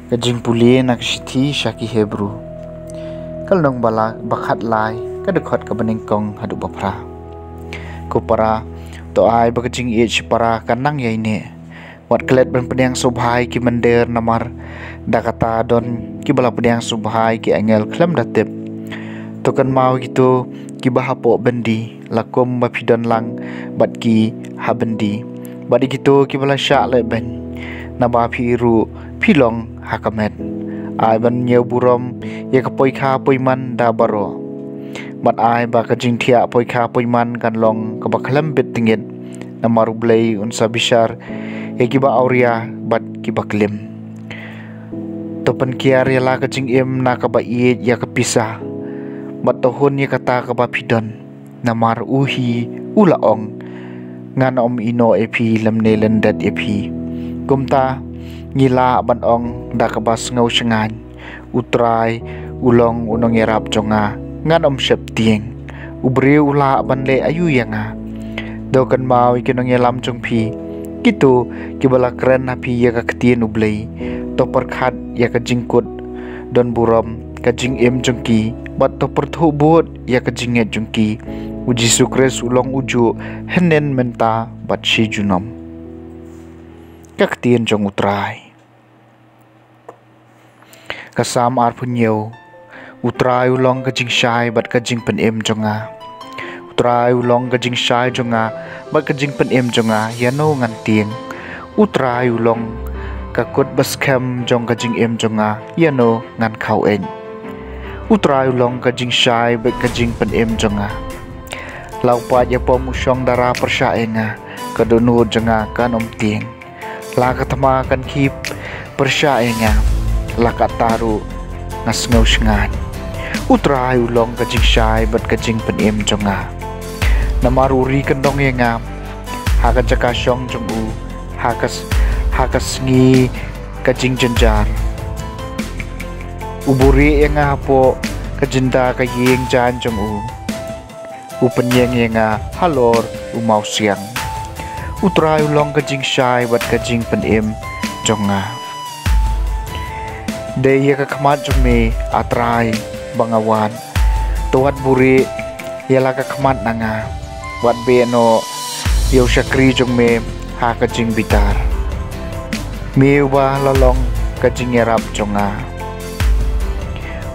Kajing puli nak sithi syaki Hebrew. Kalnong bala bakat lai kadekot kabeningkong hadu bapra. Ko para to ai bakajing ich para kanang ya ini. Wat kelet ben pedang subhai ki mender namar dakata don ki bala pedang subhai ki angel klam datep. To kan mau gitu ki bahapo bendi lakum bapidon lang bat ki habendi. Badi gitu ki bala syak le ben naba piru pilong hakamet ai ban nyeu burom ye ka poi kha poi man da baro bat ai ba ka jing thia poi kha poi man kan long ka ba khlam bit tingit namaru blei un sabishar ye ki ba auria bat ki ba klim to pan kiar ya la ka jing em na ka ba ye ya ka pisah bat to hon ye kata ka ba pidon namar uhi ulaong ngan om ino epi lamne lendat epi kumta ngila ban ong dakabas ngau shengan utrai ulong unong yarap jonga ngan om shep tieng ubri ula ban le ayu yanga dokan mau ikinong yalam jong pi kitu kibala kren hapi ya ka ketien ublei to perkhat ya ka jingkut don burom ka jing em jongki bat to perthu bot ya ka jinget jongki uji sukres ulong uju henen menta bat shi junom kaktian jong utrai kasam ar punyau utrai ulong kajing syai bat kajing pen em jonga utrai ulong kajing syai jonga bat kajing pen em jonga yano ngan tieng utrai ulong kakut baskem jong kajing em jonga yano ngan kau en utrai ulong kajing syai bat kajing pen em jonga lau pa ya pom usyong dara persyaenga kadunu jonga kan om tieng la katama kan kip persyaenga la kataru ngas ngau shengan utrai ulong kajing syai bat kajing pen em jonga namaruri kendong yenga haka jaka syong jong u hakas ngi kajing jenjar uburi yenga hapo kajinda kayeng jan jong u penyeng yenga halor umau siang utrai ulong kajing syai bat kajing pen em jonga Daya kakamat jong me atrai bangawan tuat buri yala kakamat nanga wat beno yau syakri jong me ha kajing bitar miuba lalong kajing yarap jonga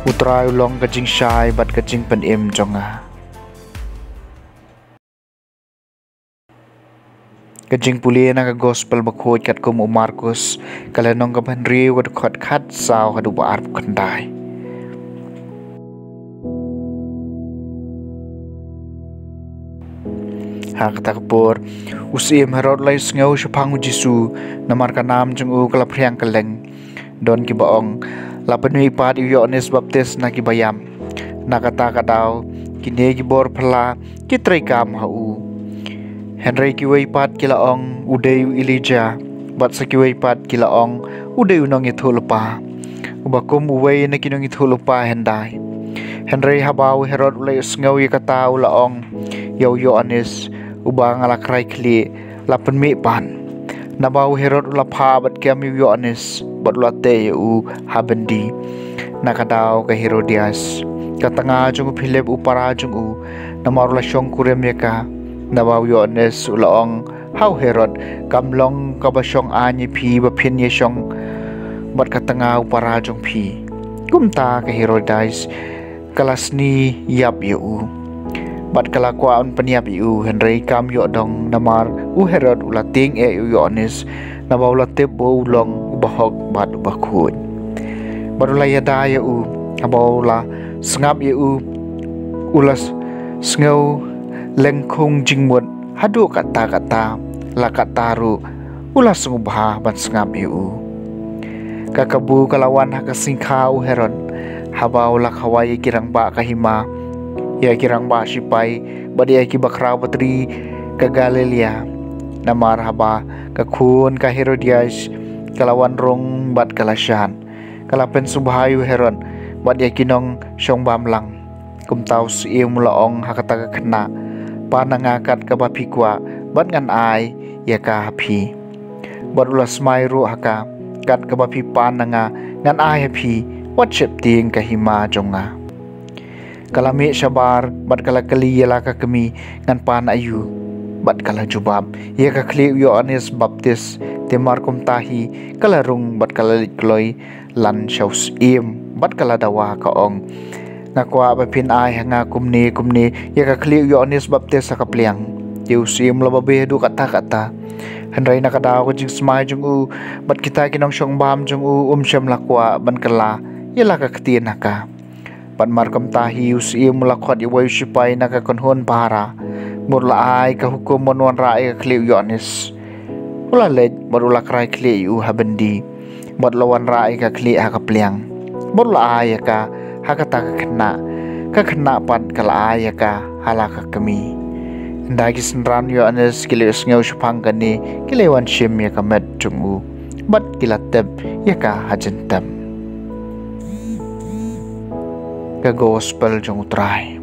utrai ulong kajing syai bat kajing pen em jonga kajing puli na ka gospel bakhoy kat kum Markus kalanong ka banri wad khat khat saw hadu ba arp khandai hak takpur usim harot lai ngau shapang Jisu namar ka nam jung u kala phriang kaleng don ki baong la panui pat yo ones baptis na ki bayam nakata kadaw kine ki bor phla ki trai kam ha u Henry kiwai pat kilaong udai Elijah bat sa kiwai pat kilaong udai unong ithulpa ubakum uway na kinong ithulpa henday Henry habaw herod ulay usngaw yakata ulaong yaw anis ubang alakray kli lapan mi pan nabaw herod ulapa bat kami anis bat ulate u habendi nakadaw ka Herodias katanga jung Philip upara jung u namarula syong kurem yaka nabaw Yohanes ulaong hau Herod kamlong kabasyong anyi pi bapin ye syong bat katengau para jong phi kumta ke Herodes kelas ni yap yu bat kala kwaun peniap yu Henry kam yo dong namar Herod ulating yu Yohanes na baulatep bo long bahok bat bakun barula yada yu abaula sengap yu ulas sengau lengkung jingmut hadu kata-kata lakat taru ulas ngubah ban sengap yu kakabu kalawan hakasingkau Herod habau lak Hawaii kirang ba kahima ya kirang ba sipai badi ki bakrau batri ke Galilea namar haba kakun ka Herodias kalawan rong bat kalasyan kalapen subhayu Herod badi kinong syong bamlang kumtau siung mulaong hakata kena panangakat ka bapikwa bat ngan ai ya ka hapi barulas mayru haka kat ka bapi pananga ngan ai hapi wat chep ting kahima jonga kalami sabar bat kala kali yala ka kami ngan pan ayu bat kala jubab ya ka kli Yohanes Baptis temar kum tahi kala rung bat kala likloi lan shaus im bat kala dawa ka ong ngakwa bapin ai hanga kumni ya ka kli Yohanes Baptis sa kapliang yusim lababe du kata handrai nakadaw ko jing smai jung u bat kita kinong syong bam jung u syam lakwa ban kala yala ka ktin haka pan markam tahi usim lakwat iway sipai nakakonhon para murla ai ka hukum monwan rai ka kli Yohanes ula lej marula krai kli u habendi bat lawan rai ka kli ha kapliang murla ai ka hakata ka kena pan kala ai ka halaka kami ndagi senran Yohanes kili ngau supang kani kilewan shim ya kamet jungu bat kilateb ya ka hajentam ka gospel jung utrai